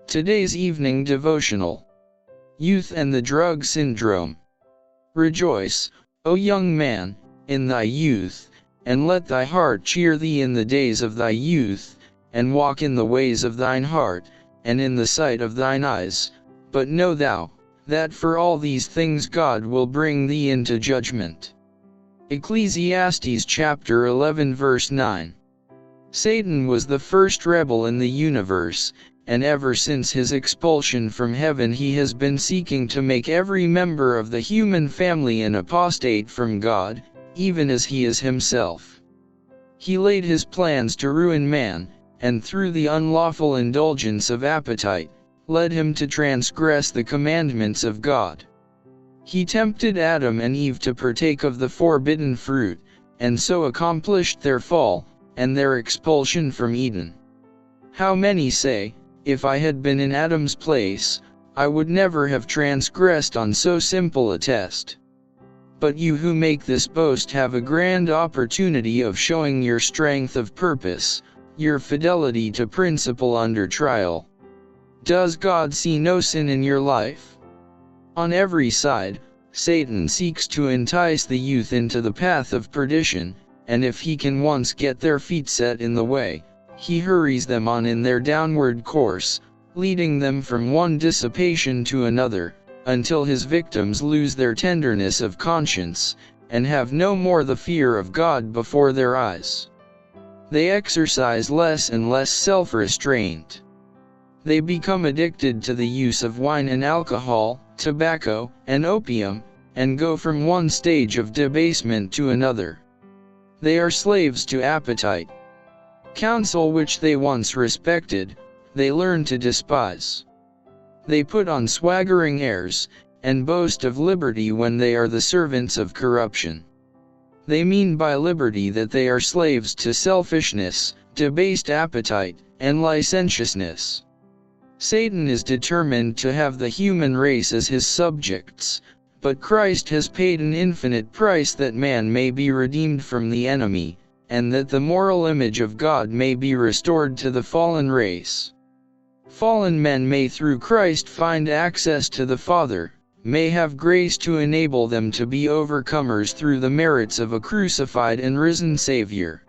Today's evening devotional. Youth and the drug syndrome. Rejoice, O young man, in thy youth, and let thy heart cheer thee in the days of thy youth, and walk in the ways of thine heart, and in the sight of thine eyes. But know thou, that for all these things God will bring thee into judgment. Ecclesiastes chapter 11 verse 9. Satan was the first rebel in the universe, and ever since his expulsion from heaven he has been seeking to make every member of the human family an apostate from God, even as he is himself. He laid his plans to ruin man, and through the unlawful indulgence of appetite, led him to transgress the commandments of God. He tempted Adam and Eve to partake of the forbidden fruit, and so accomplished their fall, and their expulsion from Eden. How many say, "If I had been in Adam's place, I would never have transgressed on so simple a test." But you who make this boast have a grand opportunity of showing your strength of purpose, your fidelity to principle under trial. Does God see no sin in your life? On every side, Satan seeks to entice the youth into the path of perdition, and if he can once get their feet set in the way, he hurries them on in their downward course, leading them from one dissipation to another, until his victims lose their tenderness of conscience, and have no more the fear of God before their eyes. They exercise less and less self-restraint. They become addicted to the use of wine and alcohol, tobacco, and opium, and go from one stage of debasement to another. They are slaves to appetite. Counsel which they once respected, they learn to despise. They put on swaggering airs, and boast of liberty when they are the servants of corruption. They mean by liberty that they are slaves to selfishness, debased appetite, and licentiousness. Satan is determined to have the human race as his subjects, but Christ has paid an infinite price that man may be redeemed from the enemy, and that the moral image of God may be restored to the fallen race. Fallen men may through Christ find access to the Father, may have grace to enable them to be overcomers through the merits of a crucified and risen Savior.